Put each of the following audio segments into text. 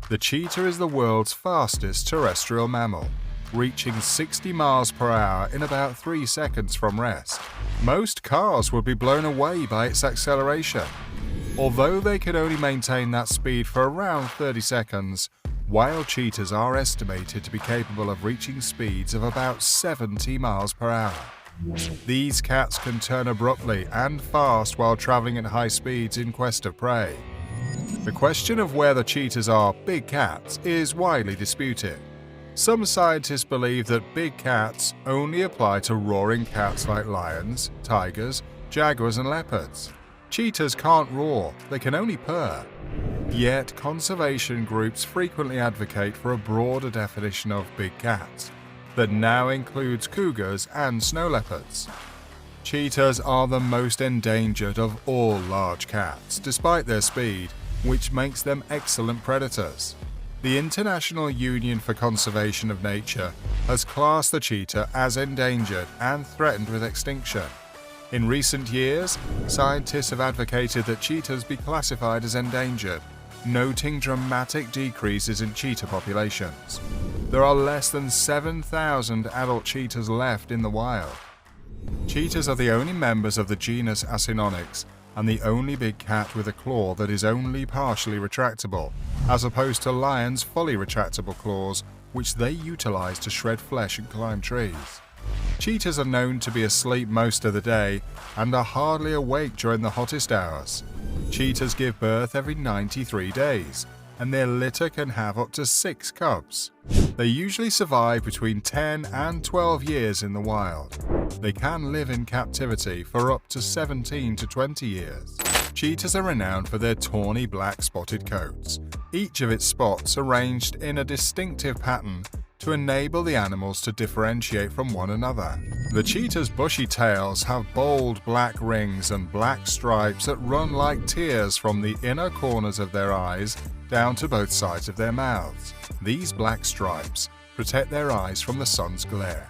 The cheetah is the world's fastest terrestrial mammal, reaching 60 miles per hour in about 3 seconds from rest. Most cars would be blown away by its acceleration. Although they can only maintain that speed for around 30 seconds, wild cheetahs are estimated to be capable of reaching speeds of about 70 miles per hour. These cats can turn abruptly and fast while traveling at high speeds in quest of prey. The question of whether cheetahs are big cats is widely disputed. Some scientists believe that big cats only apply to roaring cats like lions, tigers, jaguars, and leopards. Cheetahs can't roar, they can only purr. Yet, conservation groups frequently advocate for a broader definition of big cats that now includes cougars and snow leopards. Cheetahs are the most endangered of all large cats, despite their speed, which makes them excellent predators. The International Union for Conservation of Nature has classed the cheetah as endangered and threatened with extinction. In recent years, scientists have advocated that cheetahs be classified as endangered, noting dramatic decreases in cheetah populations. There are less than 7,000 adult cheetahs left in the wild. Cheetahs are the only members of the genus Acinonyx and the only big cat with a claw that is only partially retractable, as opposed to lions' fully retractable claws, which they utilize to shred flesh and climb trees. Cheetahs are known to be asleep most of the day and are hardly awake during the hottest hours. Cheetahs give birth every 93 days, and their litter can have up to 6 cubs. They usually survive between 10 and 12 years in the wild. They can live in captivity for up to 17 to 20 years. Cheetahs are renowned for their tawny black spotted coats, each of its spots arranged in a distinctive pattern to enable the animals to differentiate from one another. The cheetah's bushy tails have bold black rings and black stripes that run like tears from the inner corners of their eyes down to both sides of their mouths. These black stripes protect their eyes from the sun's glare.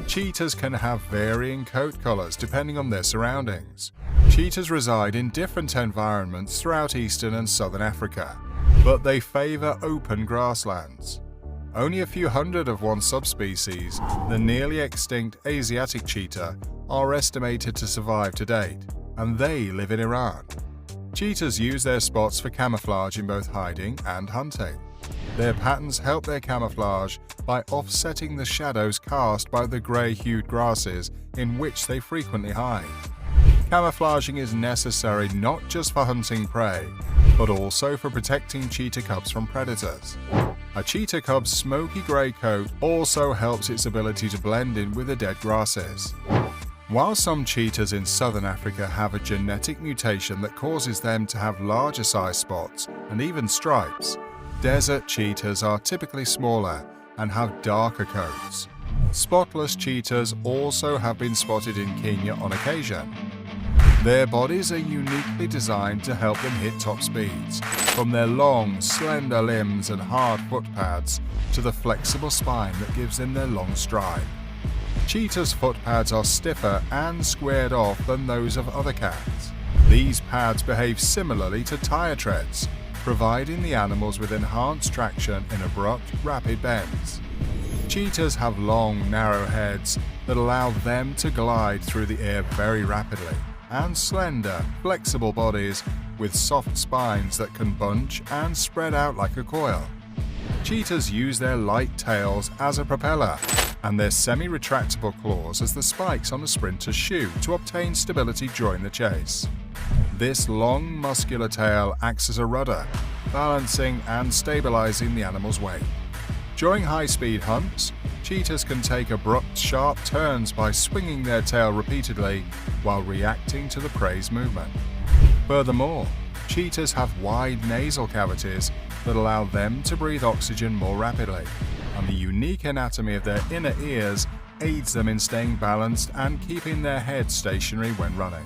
Cheetahs can have varying coat colors depending on their surroundings. Cheetahs reside in different environments throughout eastern and southern Africa, but they favor open grasslands. Only a few hundred of one subspecies, the nearly extinct Asiatic cheetah, are estimated to survive to date, and they live in Iran. Cheetahs use their spots for camouflage in both hiding and hunting. Their patterns help their camouflage by offsetting the shadows cast by the grey-hued grasses in which they frequently hide. Camouflaging is necessary not just for hunting prey, but also for protecting cheetah cubs from predators. A cheetah cub's smoky grey coat also helps its ability to blend in with the dead grasses. While some cheetahs in southern Africa have a genetic mutation that causes them to have larger size spots and even stripes, desert cheetahs are typically smaller and have darker coats. Spotless cheetahs also have been spotted in Kenya on occasion. Their bodies are uniquely designed to help them hit top speeds, from their long, slender limbs and hard foot pads to the flexible spine that gives them their long stride. Cheetahs' foot pads are stiffer and squared off than those of other cats. These pads behave similarly to tire treads, providing the animals with enhanced traction in abrupt, rapid bends. Cheetahs have long, narrow heads that allow them to glide through the air very rapidly, and slender, flexible bodies with soft spines that can bunch and spread out like a coil. Cheetahs use their light tails as a propeller and their semi-retractable claws as the spikes on a sprinter's shoe to obtain stability during the chase. This long, muscular tail acts as a rudder, balancing and stabilizing the animal's weight. During high-speed hunts, cheetahs can take abrupt, sharp turns by swinging their tail repeatedly while reacting to the prey's movement. Furthermore, cheetahs have wide nasal cavities that allow them to breathe oxygen more rapidly, and the unique anatomy of their inner ears aids them in staying balanced and keeping their heads stationary when running.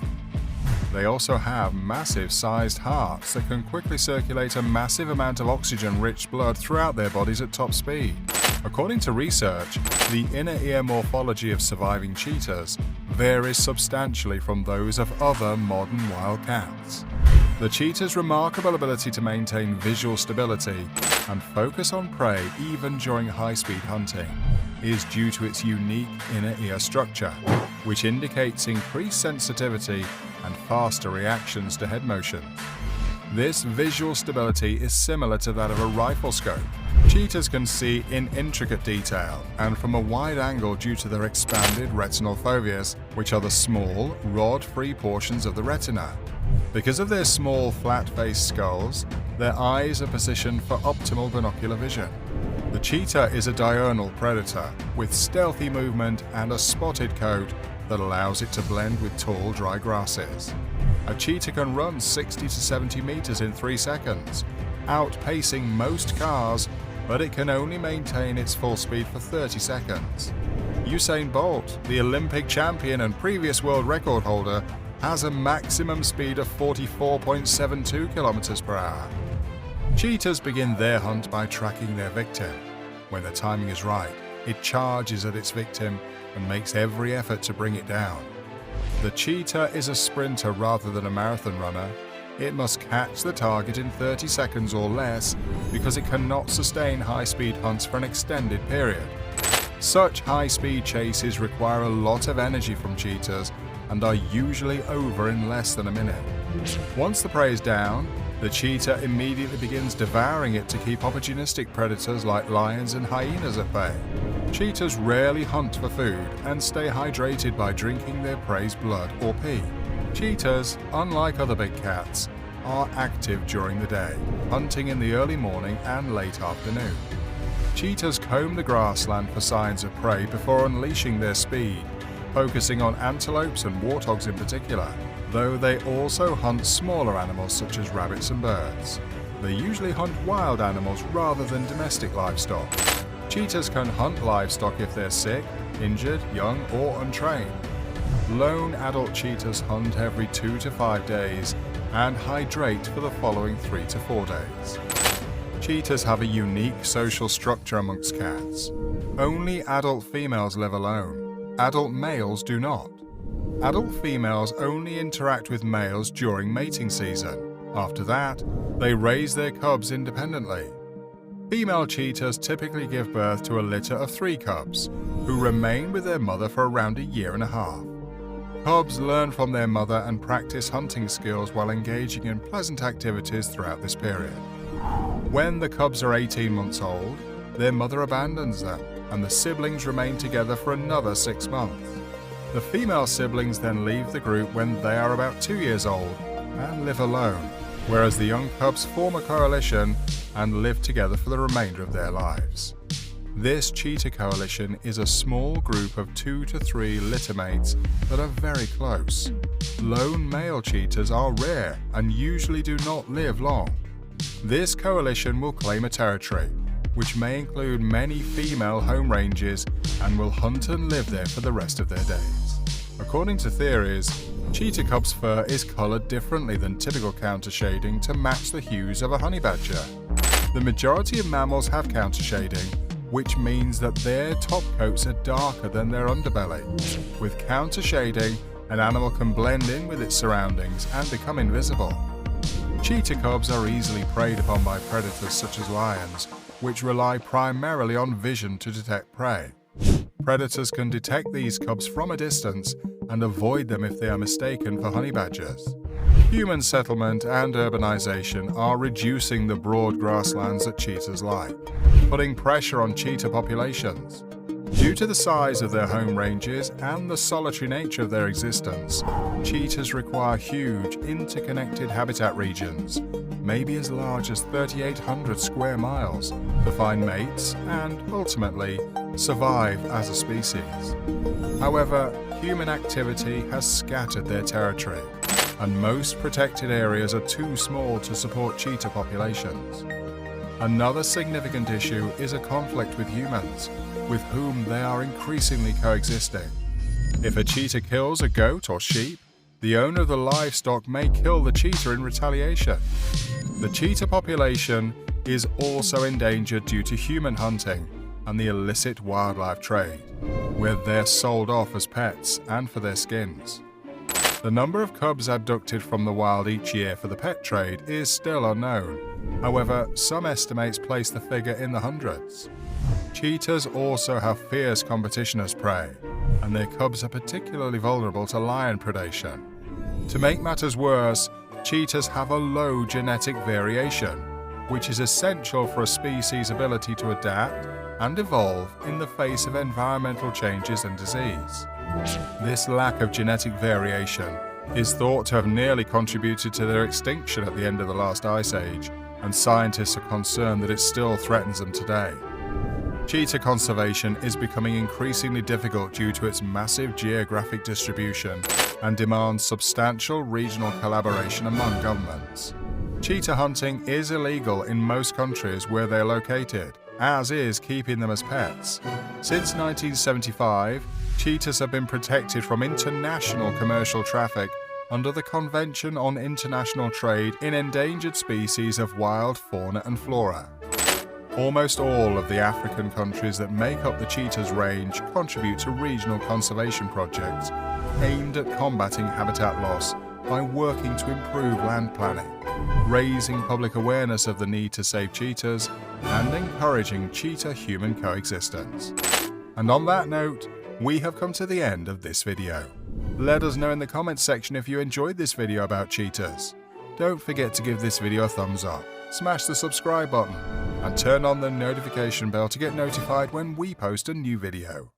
They also have massive-sized hearts that can quickly circulate a massive amount of oxygen-rich blood throughout their bodies at top speed. According to research, the inner ear morphology of surviving cheetahs varies substantially from those of other modern wild cats. The cheetah's remarkable ability to maintain visual stability and focus on prey even during high-speed hunting is due to its unique inner ear structure, which indicates increased sensitivity and faster reactions to head motion. This visual stability is similar to that of a rifle scope. Cheetahs can see in intricate detail and from a wide angle due to their expanded retinal foveas, which are the small, rod-free portions of the retina. Because of their small, flat-faced skulls, their eyes are positioned for optimal binocular vision. The cheetah is a diurnal predator with stealthy movement and a spotted coat that allows it to blend with tall, dry grasses. A cheetah can run 60 to 70 meters in 3 seconds, outpacing most cars, but it can only maintain its full speed for 30 seconds. Usain Bolt, the Olympic champion and previous world record holder, has a maximum speed of 44.72 kilometers per hour. Cheetahs begin their hunt by tracking their victim. When the timing is right, it charges at its victim and makes every effort to bring it down. The cheetah is a sprinter rather than a marathon runner. It must catch the target in 30 seconds or less because it cannot sustain high-speed hunts for an extended period. Such high-speed chases require a lot of energy from cheetahs and are usually over in less than a minute. Once the prey is down, the cheetah immediately begins devouring it to keep opportunistic predators like lions and hyenas at bay. Cheetahs rarely hunt for food and stay hydrated by drinking their prey's blood or pee. Cheetahs, unlike other big cats, are active during the day, hunting in the early morning and late afternoon. Cheetahs comb the grassland for signs of prey before unleashing their speed, focusing on antelopes and warthogs in particular, though they also hunt smaller animals such as rabbits and birds. They usually hunt wild animals rather than domestic livestock. Cheetahs can hunt livestock if they're sick, injured, young, or untrained. Lone adult cheetahs hunt every 2 to 5 days and hydrate for the following 3 to 4 days. Cheetahs have a unique social structure amongst cats. Only adult females live alone. Adult males do not. Adult females only interact with males during mating season. After that, they raise their cubs independently. Female cheetahs typically give birth to a litter of 3 cubs, who remain with their mother for around a year and a half. Cubs learn from their mother and practice hunting skills while engaging in pleasant activities throughout this period. When the cubs are 18 months old, their mother abandons them, and the siblings remain together for another 6 months. The female siblings then leave the group when they are about 2 years old and live alone, whereas the young cubs form a coalition and live together for the remainder of their lives. This cheetah coalition is a small group of 2 to 3 littermates that are very close. Lone male cheetahs are rare and usually do not live long. This coalition will claim a territory, which may include many female home ranges, and will hunt and live there for the rest of their days. According to theories, cheetah cub's fur is colored differently than typical countershading to match the hues of a honey badger. The majority of mammals have countershading, which means that their top coats are darker than their underbelly. With countershading, an animal can blend in with its surroundings and become invisible. Cheetah cubs are easily preyed upon by predators such as lions, which rely primarily on vision to detect prey. Predators can detect these cubs from a distance and avoid them if they are mistaken for honey badgers. Human settlement and urbanization are reducing the broad grasslands that cheetahs like, putting pressure on cheetah populations. Due to the size of their home ranges and the solitary nature of their existence, cheetahs require huge, interconnected habitat regions, maybe as large as 3,800 square miles, to find mates and, ultimately, survive as a species. However, human activity has scattered their territory, and most protected areas are too small to support cheetah populations. Another significant issue is a conflict with humans, with whom they are increasingly coexisting. If a cheetah kills a goat or sheep, the owner of the livestock may kill the cheetah in retaliation. The cheetah population is also endangered due to human hunting and the illicit wildlife trade, where they're sold off as pets and for their skins. The number of cubs abducted from the wild each year for the pet trade is still unknown. However, some estimates place the figure in the hundreds. Cheetahs also have fierce competition as prey, and their cubs are particularly vulnerable to lion predation. To make matters worse, cheetahs have a low genetic variation, which is essential for a species' ability to adapt and evolve in the face of environmental changes and disease. This lack of genetic variation is thought to have nearly contributed to their extinction at the end of the last ice age, and scientists are concerned that it still threatens them today. Cheetah conservation is becoming increasingly difficult due to its massive geographic distribution and demands substantial regional collaboration among governments. Cheetah hunting is illegal in most countries where they are located, as is keeping them as pets. Since 1975, cheetahs have been protected from international commercial traffic under the Convention on International Trade in Endangered Species of Wild Fauna and Flora. Almost all of the African countries that make up the cheetah's range contribute to regional conservation projects aimed at combating habitat loss by working to improve land planning, raising public awareness of the need to save cheetahs, and encouraging cheetah-human coexistence. And on that note, we have come to the end of this video. Let us know in the comments section if you enjoyed this video about cheetahs. Don't forget to give this video a thumbs up, smash the subscribe button, and turn on the notification bell to get notified when we post a new video.